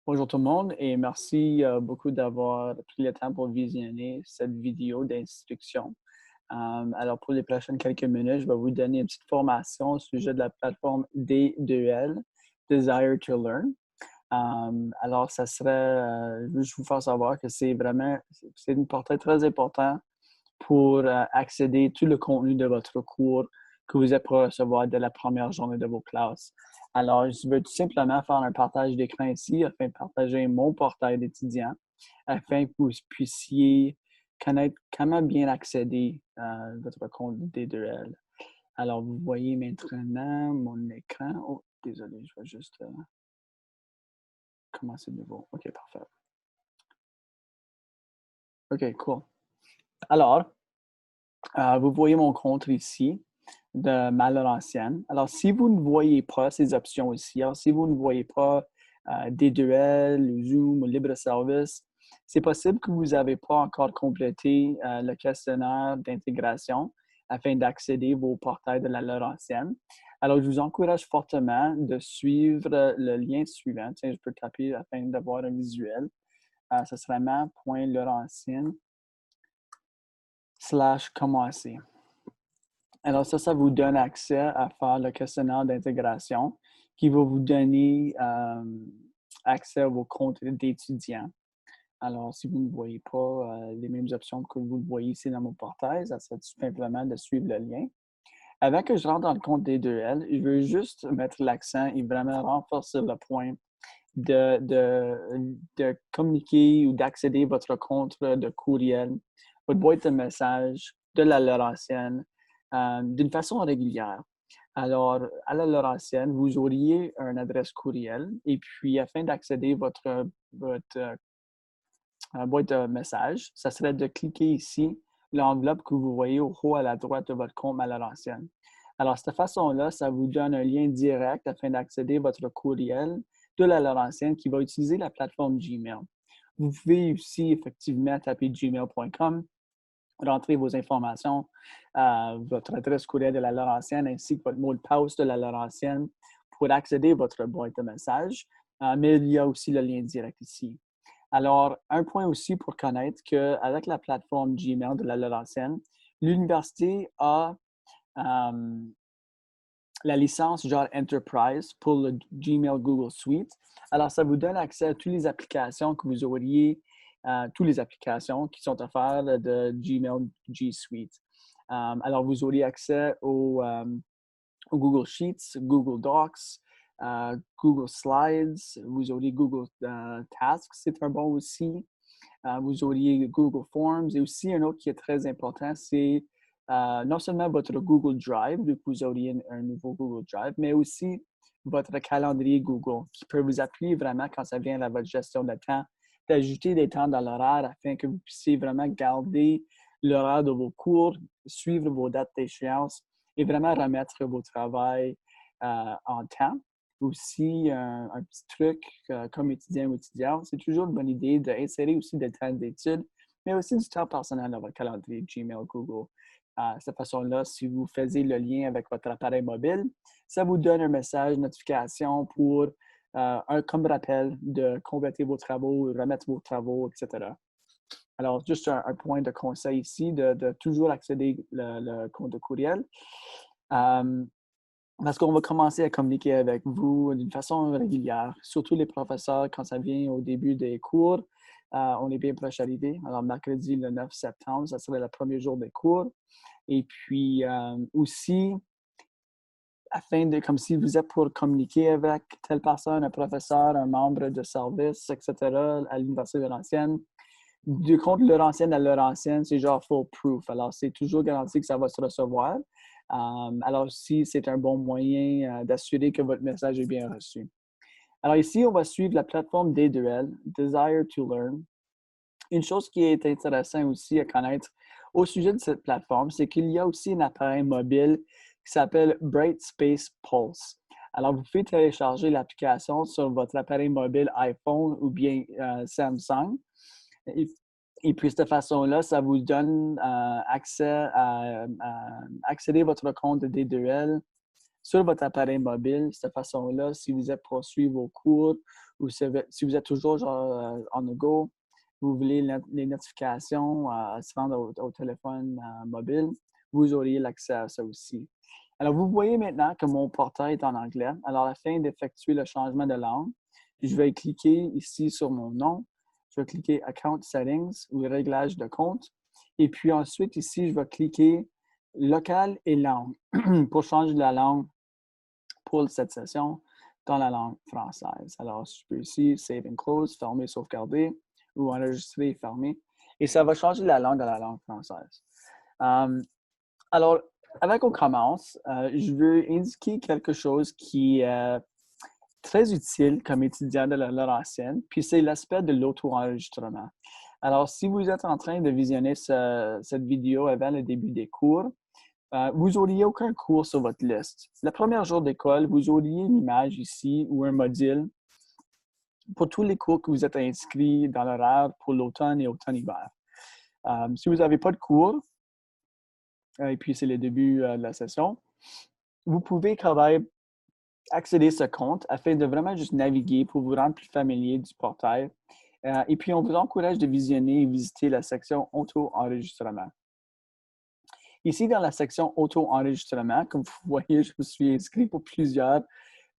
Bonjour tout le monde et merci beaucoup d'avoir pris le temps pour visionner cette vidéo d'instruction. Alors, pour les prochaines quelques minutes, je vais vous donner une petite formation au sujet de la plateforme D2L, Desire to Learn. Alors, ça serait juste vous faire savoir que c'est une portée très importante pour accéder à tout le contenu de votre cours que vous êtes pour recevoir dès la première journée de vos classes. Alors, je veux tout simplement faire un partage d'écran ici afin de partager mon portail d'étudiant afin que vous puissiez connaître comment bien accéder à votre compte D2L. Alors, vous voyez maintenant mon écran. Oh, désolé, je vais juste commencer de nouveau. OK, parfait. OK, cool. Alors, vous voyez mon compte ici de ma Laurentienne. Alors, si vous ne voyez pas ces options ici, alors si vous ne voyez pas D2L, Zoom ou LibreService, c'est possible que vous n'avez pas encore complété le questionnaire d'intégration afin d'accéder aux portails de la Laurentienne. Alors, je vous encourage fortement de suivre le lien suivant. Tiens, je peux taper afin d'avoir un visuel. Ce serait ma.laurentienne/commencer. Alors ça vous donne accès à faire le questionnaire d'intégration qui va vous donner accès à vos comptes d'étudiants. Alors, si vous ne voyez pas les mêmes options que vous voyez ici dans mon portail, ça serait tout simplement de suivre le lien. Avant que je rentre dans le compte des 2L, je veux juste mettre l'accent et vraiment renforcer le point de communiquer ou d'accéder à votre compte de courriel, votre boîte de messages de la Laurentienne d'une façon régulière. Alors, à la Laurentienne, vous auriez une adresse courriel et puis afin d'accéder à votre boîte de messages, ça serait de cliquer ici l'enveloppe que vous voyez au haut à la droite de votre compte à la Laurentienne. Alors, de cette façon-là, ça vous donne un lien direct afin d'accéder à votre courriel de la Laurentienne qui va utiliser la plateforme Gmail. Vous pouvez aussi effectivement taper gmail.com, rentrer vos informations, votre adresse courriel de la Laurentienne ainsi que votre mot de passe de la Laurentienne pour accéder à votre boîte de messages. Mais il y a aussi le lien direct ici. Alors, un point aussi pour connaître qu'avec la plateforme Gmail de la Laurentienne, l'université a la licence genre Enterprise pour le Gmail Google Suite. Alors, ça vous donne accès à toutes les applications que vous auriez, toutes les applications qui sont offertes de Gmail G Suite. Alors, vous auriez accès au Google Sheets, Google Docs, Google Slides, vous auriez Google Tasks, c'est un bon aussi. Vous auriez Google Forms et aussi un autre qui est très important, c'est non seulement votre Google Drive, donc vous auriez un nouveau Google Drive, mais aussi votre calendrier Google qui peut vous appuyer vraiment quand ça vient à votre gestion de temps, d'ajouter des temps dans l'horaire afin que vous puissiez vraiment garder l'horaire de vos cours, suivre vos dates d'échéance et vraiment remettre vos travails en temps. Aussi, un petit truc comme étudiant ou étudiante, c'est toujours une bonne idée d'insérer aussi des temps d'études, mais aussi du temps personnel dans votre calendrier Gmail, Google. De cette façon-là, si vous faisiez le lien avec votre appareil mobile, ça vous donne un message, notification pour comme rappel de compléter vos travaux, remettre vos travaux, etc. Alors, juste un point de conseil ici, de toujours accéder le compte de courriel. Parce qu'on va commencer à communiquer avec vous d'une façon régulière, surtout les professeurs quand ça vient au début des cours. On est bien proche d'arriver. Alors, mercredi, le 9 septembre, ça serait le premier jour des cours. Et puis, aussi, comme si vous êtes pour communiquer avec telle personne, un professeur, un membre de service, etc., à l'Université de Laurentienne, du compte Laurentienne à Laurentienne, c'est genre full proof. Alors, c'est toujours garanti que ça va se recevoir. Alors, si c'est un bon moyen d'assurer que votre message est bien reçu. Alors ici, on va suivre la plateforme D2L, Desire to Learn. Une chose qui est intéressante aussi à connaître au sujet de cette plateforme, c'est qu'il y a aussi un appareil mobile qui s'appelle Brightspace Pulse. Alors, vous pouvez télécharger l'application sur votre appareil mobile iPhone ou bien Samsung. Et puis, de cette façon-là, ça vous donne accès à accéder à votre compte de D2L sur votre appareil mobile. De cette façon-là, si vous êtes poursuivre vos cours ou si vous êtes toujours genre on the go, vous voulez les notifications se rendre au téléphone mobile, vous auriez l'accès à ça aussi. Alors, vous voyez maintenant que mon portail est en anglais. Alors, afin d'effectuer le changement de langue, je vais cliquer ici sur mon nom. Je vais cliquer Account Settings ou Réglage de compte. Et puis ensuite, ici, je vais cliquer Local et langue pour changer la langue pour cette session dans la langue française. Alors, je peux ici Save and Close, fermer, sauvegarder ou enregistrer et fermer. Et ça va changer la langue dans la langue française. Alors, avant qu'on commence, je veux indiquer quelque chose qui est très utile comme étudiant de la Laurentienne, puis c'est l'aspect de l'auto-enregistrement. Alors, si vous êtes en train de visionner cette vidéo avant le début des cours, vous n'auriez aucun cours sur votre liste. Le premier jour d'école, vous auriez une image ici ou un module pour tous les cours que vous êtes inscrits dans l'horaire pour l'automne et automne-hiver. Si vous n'avez pas de cours, et puis c'est le début de la session, vous pouvez quand même accéder à ce compte afin de vraiment juste naviguer pour vous rendre plus familier du portail. Et puis, on vous encourage de visionner et visiter la section auto-enregistrement. Ici, dans la section auto-enregistrement, comme vous voyez, je me suis inscrit pour plusieurs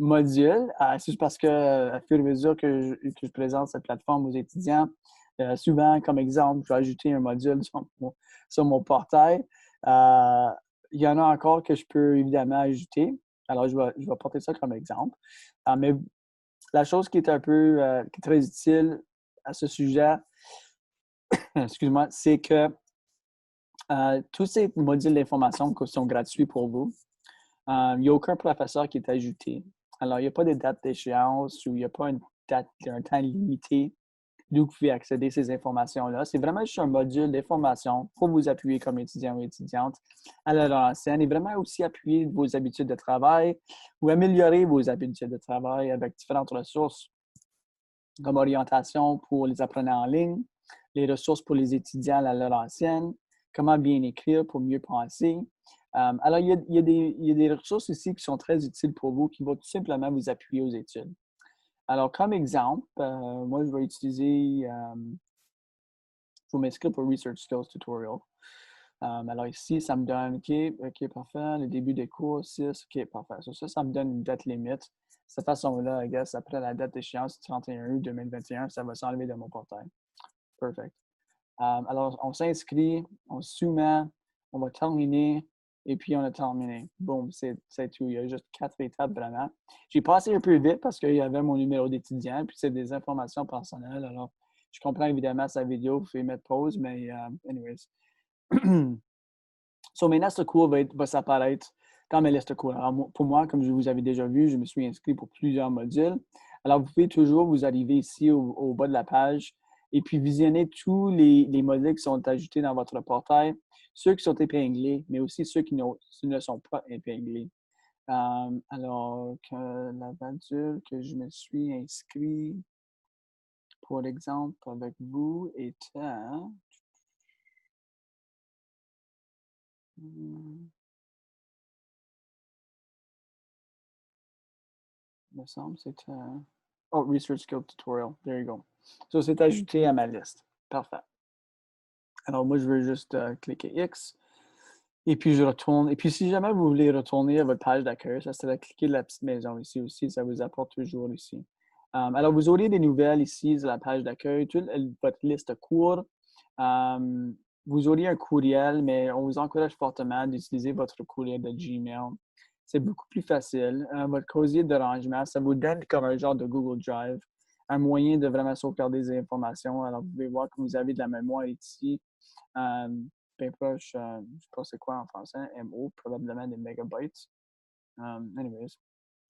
modules. C'est juste parce que, à fur et à mesure que je présente cette plateforme aux étudiants, souvent, comme exemple, je vais ajouter un module sur mon portail. Il y en a encore que je peux évidemment ajouter. Alors, je vais porter ça comme exemple. Mais la chose qui est un peu qui est très utile à ce sujet, excuse-moi, c'est que tous ces modules d'information qui sont gratuits pour vous, il n'y a aucun professeur qui est ajouté. Alors, il n'y a pas de date d'échéance ou il n'y a pas un temps limité d'où vous pouvez accéder à ces informations-là. C'est vraiment juste un module d'information pour vous appuyer comme étudiant ou étudiante à la Laurentienne et vraiment aussi appuyer vos habitudes de travail ou améliorer vos habitudes de travail avec différentes ressources comme orientation pour les apprenants en ligne, les ressources pour les étudiants à la Laurentienne, comment bien écrire pour mieux penser. Alors, il y a des ressources ici qui sont très utiles pour vous, qui vont tout simplement vous appuyer aux études. Alors, comme exemple, moi, je vais utiliser, je vais m'inscrire pour Research Skills Tutorial. Alors ici, ça me donne, OK, parfait, le début des cours, 6, OK, parfait. Ça me donne une date limite. De cette façon-là, I guess, après la date d'échéance du 31 août 2021, ça va s'enlever de mon portail. Perfect. Alors, on s'inscrit, on soumet, on va terminer, et puis on a terminé. Boum, c'est tout. Il y a juste 4 étapes vraiment. J'ai passé un peu vite parce qu'il y avait mon numéro d'étudiant, puis c'est des informations personnelles. Alors, je comprends évidemment sa vidéo, vous pouvez mettre pause, mais anyways. So, maintenant, ce cours va s'apparaître dans ma liste de cours. Alors, pour moi, comme je vous avais déjà vu, je me suis inscrit pour plusieurs modules. Alors, vous pouvez toujours vous arriver ici au bas de la page et puis visionner tous les modules qui sont ajoutés dans votre portail, ceux qui sont épinglés, mais aussi ceux qui ne sont pas épinglés. Alors, la module que je me suis inscrit, pour exemple, avec vous, était... me semble, c'était... Oh, Research Skill Tutorial. There you go. So, c'est ajouté à ma liste. Parfait. Alors, moi, je vais juste cliquer X. Et puis, je retourne. Et puis, si jamais vous voulez retourner à votre page d'accueil, ça serait cliquer la petite maison ici aussi. Ça vous apporte toujours ici. Alors, vous aurez des nouvelles ici sur la page d'accueil, toute votre liste court. Vous aurez un courriel, mais on vous encourage fortement d'utiliser votre courriel de Gmail. C'est beaucoup plus facile. Votre casier de rangement, ça vous donne comme un genre de Google Drive, un moyen de vraiment sauvegarder des informations. Alors, vous pouvez voir que vous avez de la mémoire ici. Bien proche, je ne sais pas c'est quoi en français, MO, probablement des megabytes. Anyways.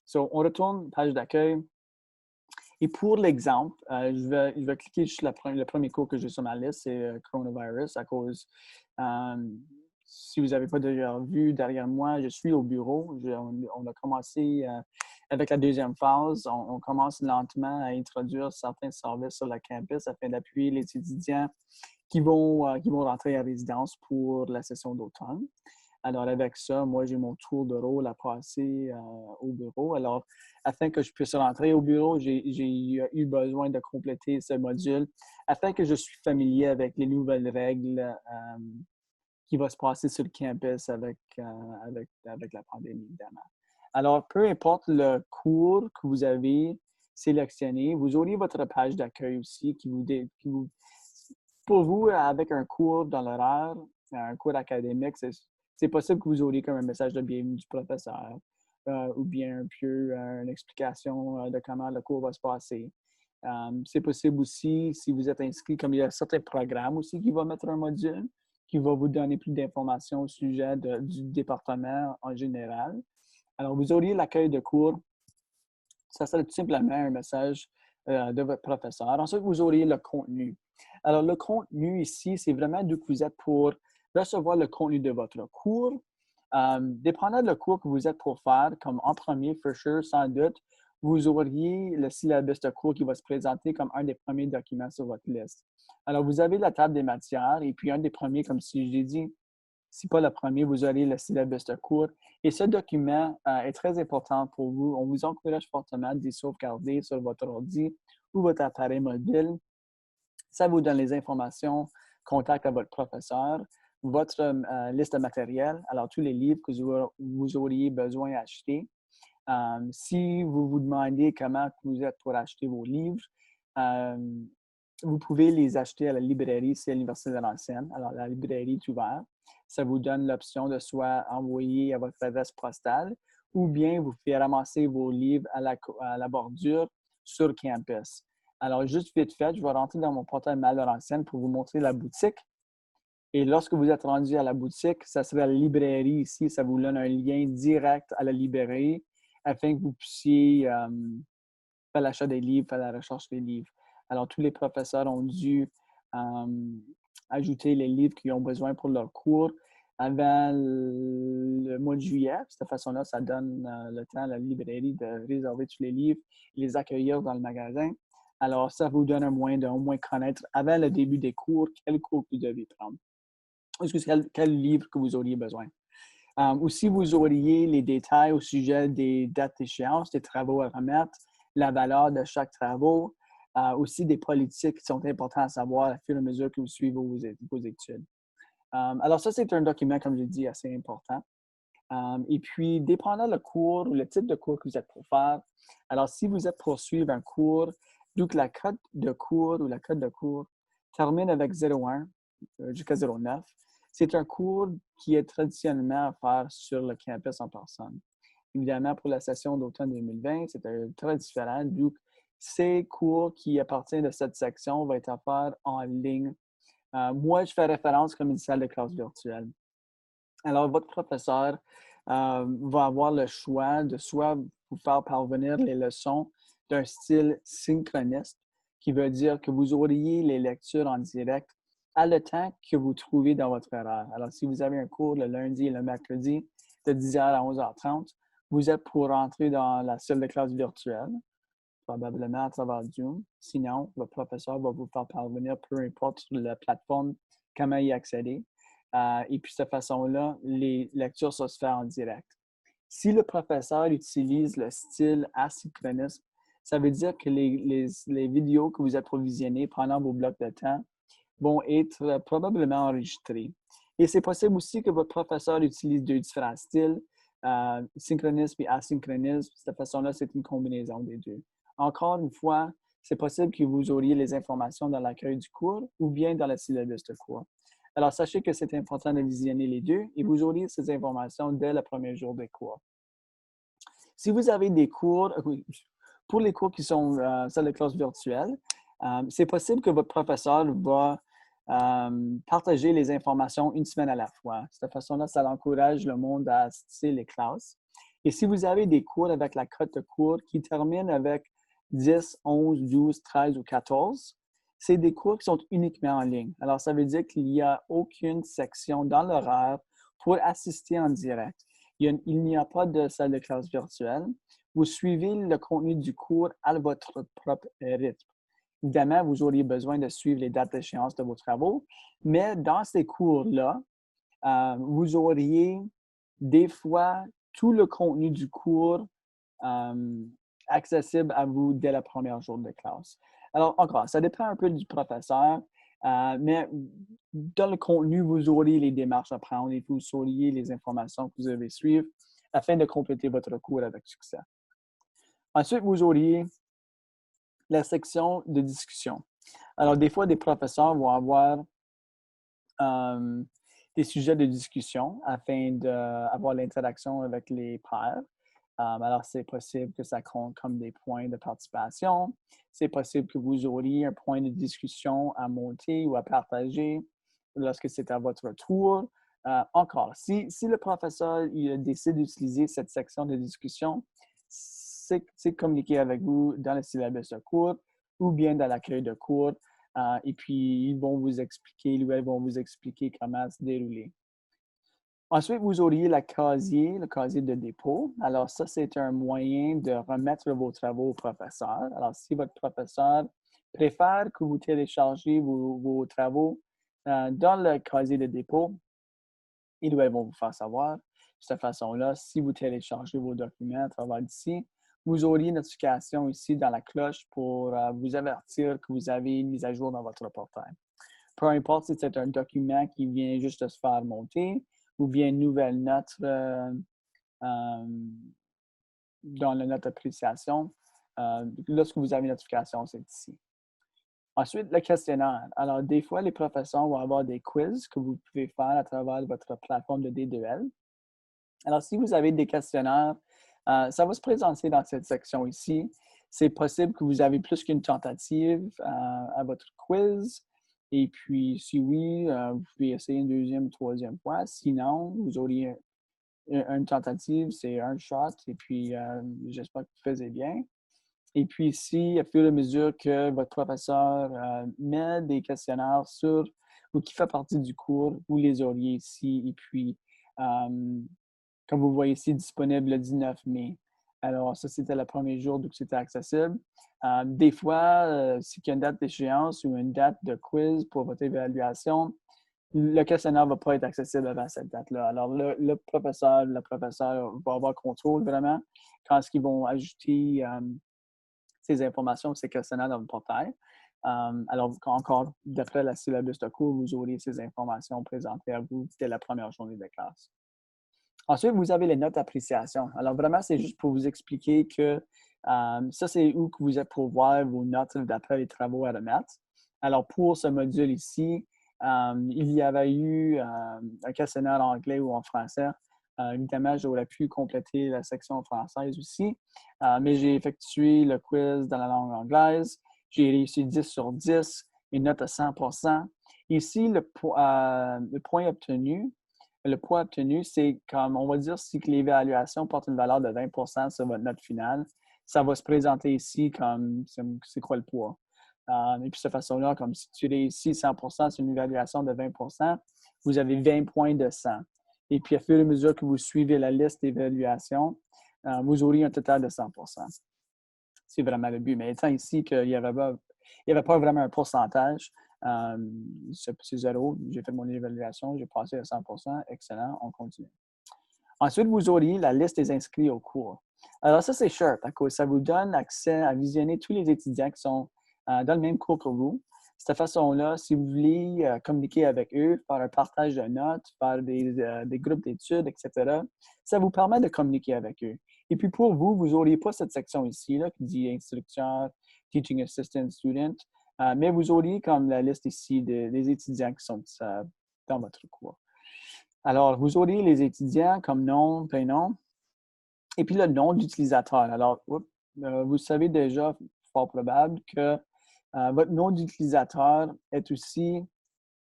So, on retourne page d'accueil. Et pour l'exemple, je vais cliquer sur le premier cours que j'ai sur ma liste, c'est Coronavirus, à cause, si vous n'avez pas déjà vu derrière moi, je suis au bureau. On a commencé avec la deuxième phase. On commence lentement à introduire certains services sur le campus afin d'appuyer les étudiants qui vont rentrer en résidence pour la session d'automne. Alors, avec ça, moi, j'ai mon tour de rôle à passer au bureau. Alors, afin que je puisse rentrer au bureau, j'ai eu besoin de compléter ce module afin que je suis familier avec les nouvelles règles qui vont se passer sur le campus avec la pandémie, évidemment. Alors, peu importe le cours que vous avez sélectionné, vous aurez votre page d'accueil aussi pour vous, avec un cours dans l'horaire, un cours académique, c'est possible que vous auriez comme un message de bienvenue du professeur ou bien un peu une explication de comment le cours va se passer. C'est possible aussi, si vous êtes inscrit, comme il y a certains programmes aussi qui vont mettre un module qui va vous donner plus d'informations au sujet du département en général. Alors, vous auriez l'accueil de cours. Ça serait tout simplement un message de votre professeur. Ensuite, vous auriez le contenu. Alors, le contenu ici, c'est vraiment d'où vous êtes pour recevoir le contenu de votre cours. Dépendant de le cours que vous êtes pour faire, comme en premier, for sure, sans doute, vous auriez le syllabus de cours qui va se présenter comme un des premiers documents sur votre liste. Alors, vous avez la table des matières et puis un des premiers, comme si j'ai dit, si pas le premier, vous aurez le syllabus de cours. Et ce document est très important pour vous. On vous encourage fortement de les sauvegarder sur votre ordi ou votre appareil mobile. Ça vous donne les informations, contact à votre professeur, votre liste de matériel, alors tous les livres que vous auriez besoin d'acheter. Si vous vous demandez comment vous êtes pour acheter vos livres, vous pouvez les acheter à la librairie, c'est à l'Université de Laurentienne. Alors, la librairie est ouverte. Ça vous donne l'option de soit envoyer à votre adresse postale ou bien vous pouvez ramasser vos livres à la bordure sur campus. Alors, juste vite fait, je vais rentrer dans mon portail Mal Laurentienne pour vous montrer la boutique. Et lorsque vous êtes rendu à la boutique, ça serait la librairie ici. Ça vous donne un lien direct à la librairie afin que vous puissiez faire l'achat des livres, faire la recherche des livres. Alors, tous les professeurs ont dû ajouter les livres qu'ils ont besoin pour leur cours avant le mois de juillet. De cette façon-là, ça donne le temps à la librairie de réserver tous les livres et les accueillir dans le magasin. Alors, ça vous donne un moyen de au moins connaître avant le début des cours quel cours vous devez prendre. Quel livre que vous auriez besoin. Aussi, vous auriez les détails au sujet des dates d'échéance, des travaux à remettre, la valeur de chaque travaux, aussi des politiques qui sont importantes à savoir à fur et à mesure que vous suivez vos études. Alors ça, c'est un document, comme je l'ai dit, assez important. Et puis, dépendant le cours ou le type de cours que vous êtes pour faire, alors si vous êtes pour suivre un cours, donc la cote de cours ou la cote de cours termine avec 0,1 jusqu'à 0,9, c'est un cours qui est traditionnellement à faire sur le campus en personne. Évidemment, pour la session d'automne 2020, c'est très différent. Donc, ces cours qui appartiennent de cette section vont être à faire en ligne. Moi, je fais référence comme une salle de classe virtuelle. Alors, votre professeur va avoir le choix de soit vous faire parvenir les leçons d'un style synchroniste, qui veut dire que vous auriez les lectures en direct à le temps que vous trouvez dans votre horaire. Alors, si vous avez un cours le lundi et le mercredi de 10h à 11h30, vous êtes pour rentrer dans la salle de classe virtuelle, probablement à travers Zoom. Sinon, votre professeur va vous faire parvenir, peu importe sur la plateforme, comment y accéder. Et puis, de cette façon-là, les lectures ça se fait en direct. Si le professeur utilise le style asynchronisme, ça veut dire que les vidéos que vous êtes provisionnées pendant vos blocs de temps vont être probablement enregistrées. Et c'est possible aussi que votre professeur utilise deux différents styles, synchronisme et asynchronisme. De cette façon-là, c'est une combinaison des deux. Encore une fois, c'est possible que vous auriez les informations dans l'accueil du cours ou bien dans le syllabus de cours. Alors, sachez que c'est important de visionner les deux et vous aurez ces informations dès le premier jour des cours. Si vous avez des cours, pour les cours qui sont salle de classe virtuelle, c'est possible que votre professeur va partager les informations une semaine à la fois. De cette façon-là, ça encourage le monde à assister les classes. Et si vous avez des cours avec la cote de cours qui terminent avec 10, 11, 12, 13 ou 14, c'est des cours qui sont uniquement en ligne. Alors, ça veut dire qu'il n'y a aucune section dans l'horaire pour assister en direct. Il n'y a pas de salle de classe virtuelle. Vous suivez le contenu du cours à votre propre rythme. Évidemment, vous auriez besoin de suivre les dates d'échéance de vos travaux, mais dans ces cours-là, vous auriez des fois tout le contenu du cours accessible à vous dès la première jour de classe. Alors, encore, ça dépend un peu du professeur, mais dans le contenu, vous auriez les démarches à prendre et vous auriez les informations que vous devez suivre afin de compléter votre cours avec succès. Ensuite, vous auriez la section de discussion. Alors, des fois, des professeurs vont avoir des sujets de discussion afin d'avoir l'interaction avec les pairs. Alors, c'est possible que ça compte comme des points de participation. C'est possible que vous auriez un point de discussion à monter ou à partager lorsque c'est à votre tour. Encore, si le professeur décide d'utiliser cette section de discussion, c'est communiquer avec vous dans le syllabus de cours ou bien dans l'accueil de cours. Et puis, ils vont vous expliquer, ou elles vont vous expliquer comment se dérouler. Ensuite, vous auriez le casier de dépôt. Alors, ça, c'est un moyen de remettre vos travaux au professeur. Alors, si votre professeur préfère que vous téléchargez vos travaux dans le casier de dépôt, ils ou elles vont vous faire savoir. De cette façon-là, si vous téléchargez vos documents à travers d'ici, vous auriez une notification ici dans la cloche pour vous avertir que vous avez une mise à jour dans votre portail. Peu importe si c'est un document qui vient juste de se faire monter ou bien une nouvelle note dans la note d'appréciation, lorsque vous avez une notification, c'est ici. Ensuite, le questionnaire. Alors, des fois, les professeurs vont avoir des quiz que vous pouvez faire à travers votre plateforme de D2L. Alors, si vous avez des questionnaires, ça va se présenter dans cette section ici. C'est possible que vous avez plus qu'une tentative à votre quiz. Et puis, si oui, vous pouvez essayer une deuxième ou troisième fois. Sinon, vous auriez une tentative, c'est un shot. Et puis, j'espère que vous faisiez bien. Et puis ici, à fur et à mesure que votre professeur met des questionnaires sur ou qui fait partie du cours, vous les auriez ici. Et puis, comme vous voyez ici, disponible le 19 mai. Alors, ça, c'était le premier jour où c'était accessible. Des fois, si il y a une date d'échéance ou une date de quiz pour votre évaluation, le questionnaire ne va pas être accessible avant cette date-là. Alors, le professeur va avoir contrôle vraiment quand est-ce qu'ils vont ajouter ces informations, ces questionnaires dans le portail. Alors, encore, d'après la syllabus de cours, vous aurez ces informations présentées à vous dès la première journée de classe. Ensuite, vous avez les notes d'appréciation. Alors, vraiment, c'est juste pour vous expliquer que ça, c'est où que vous êtes pour voir vos notes d'après les travaux à remettre. Alors, pour ce module ici, il y avait eu un questionnaire en anglais ou en français. Évidemment, j'aurais pu compléter la section française aussi, mais j'ai effectué le quiz dans la langue anglaise. J'ai réussi 10 sur 10, une note à 100%. Ici, le point obtenu, le poids obtenu, c'est comme, on va dire, si l'évaluation porte une valeur de 20 sur votre note finale, ça va se présenter ici comme, c'est quoi le poids. Et puis, de cette façon-là, comme si tu réussis 100% sur une évaluation de 20 vous avez 20 points de 100. Et puis, à fur et à mesure que vous suivez la liste d'évaluation, vous aurez un total de 100%. C'est vraiment le but. Mais étant ici qu'il n'y avait pas vraiment un pourcentage, c'est zéro. J'ai fait mon évaluation, j'ai passé à 100%. Excellent, on continue. Ensuite, vous auriez la liste des inscrits au cours. Alors ça, c'est Sharp, parce que ça vous donne accès à visionner tous les étudiants qui sont dans le même cours que vous. De cette façon-là, si vous voulez communiquer avec eux, faire un partage de notes, faire des groupes d'études, etc., ça vous permet de communiquer avec eux. Et puis pour vous, vous n'auriez pas cette section ici là, qui dit instructeur, teaching assistant, student, mais vous auriez comme la liste ici des étudiants qui sont dans votre cours. Alors, vous auriez les étudiants comme nom, prénom, et puis le nom d'utilisateur. Alors, vous savez déjà, fort probable, que votre nom d'utilisateur est aussi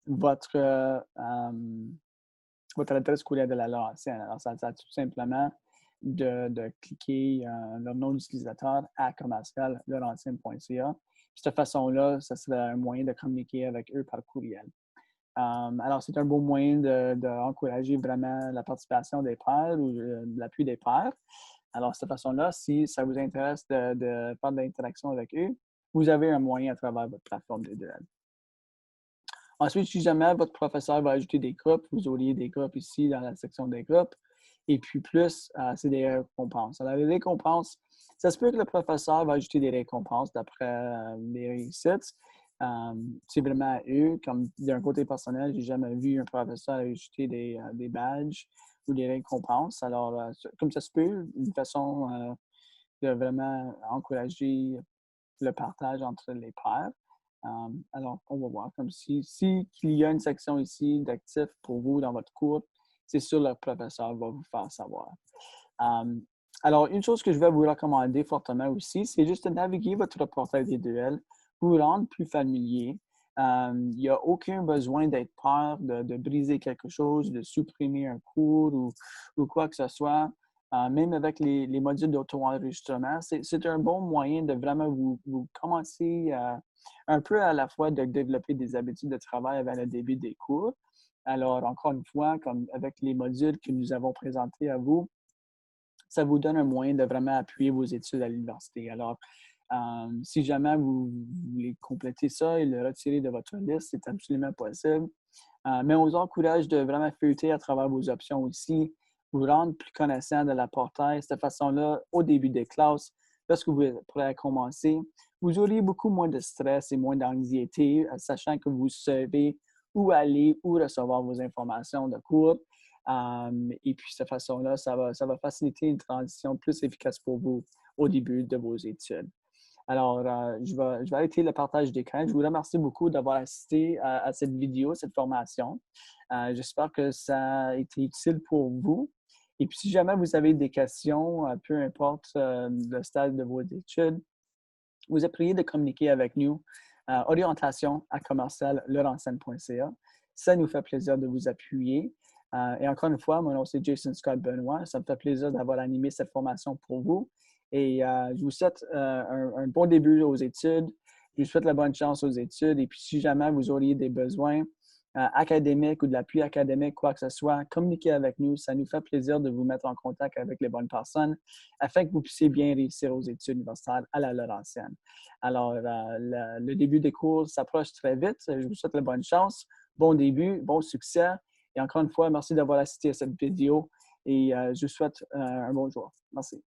votre adresse courriel de la Laurentienne. Alors, ça tout simplement de cliquer le nom d'utilisateur à commercial-laurentienne.ca. De cette façon-là, ça serait un moyen de communiquer avec eux par courriel. Alors, c'est un beau moyen d'encourager vraiment la participation des pairs ou l'appui des pairs. Alors, de cette façon-là, si ça vous intéresse de faire de l'interaction avec eux, vous avez un moyen à travers votre plateforme D2L. Ensuite, si jamais votre professeur va ajouter des groupes, vous auriez des groupes ici dans la section des groupes. Et puis plus, c'est des récompenses. Alors, les récompenses, ça se peut que le professeur va ajouter des récompenses d'après les réussites. C'est vraiment à eux. Comme d'un côté personnel, j'ai jamais vu un professeur ajouter des badges ou des récompenses. Alors, comme ça se peut, une façon de vraiment encourager le partage entre les pairs. Alors, on va voir. Comme si qu'il y a une section ici d'actifs pour vous dans votre cours, c'est sûr le professeur va vous faire savoir. Alors, une chose que je vais vous recommander fortement aussi, c'est juste de naviguer votre portail des duels pour vous rendre plus familier. Il n'y a aucun besoin d'être peur de briser quelque chose, de supprimer un cours ou quoi que ce soit. Même avec les modules d'auto-enregistrement, c'est un bon moyen de vraiment vous commencer un peu à la fois de développer des habitudes de travail avant le début des cours. Alors, encore une fois, comme avec les modules que nous avons présentés à vous, ça vous donne un moyen de vraiment appuyer vos études à l'université. Alors, si jamais vous voulez compléter ça et le retirer de votre liste, c'est absolument possible. Mais on vous encourage de vraiment feuilleter à travers vos options aussi, vous rendre plus connaissant de la portail. De cette façon-là, au début des classes, lorsque vous pourrez commencer, vous aurez beaucoup moins de stress et moins d'anxiété, sachant que vous savez où aller, où recevoir vos informations de cours. Et puis, de cette façon-là, ça va faciliter une transition plus efficace pour vous au début de vos études. Alors, je vais arrêter le partage d'écran. Je vous remercie beaucoup d'avoir assisté à cette vidéo, cette formation. J'espère que ça a été utile pour vous. Et puis, si jamais vous avez des questions, peu importe le stade de vos études, vous êtes prié de communiquer avec nous à orientation@commercial-laurentsen.ca. Ça nous fait plaisir de vous appuyer. Et encore une fois, mon nom c'est Jason Scott Benoit. Ça me fait plaisir d'avoir animé cette formation pour vous. Et je vous souhaite un bon début aux études. Je vous souhaite la bonne chance aux études. Et puis, si jamais vous auriez des besoins académiques ou de l'appui académique, quoi que ce soit, communiquez avec nous. Ça nous fait plaisir de vous mettre en contact avec les bonnes personnes afin que vous puissiez bien réussir aux études universitaires à la Laurentienne. Alors, le début des cours s'approche très vite. Je vous souhaite la bonne chance, bon début, bon succès. Et encore une fois, merci d'avoir assisté à cette vidéo et je vous souhaite un bon jour. Merci.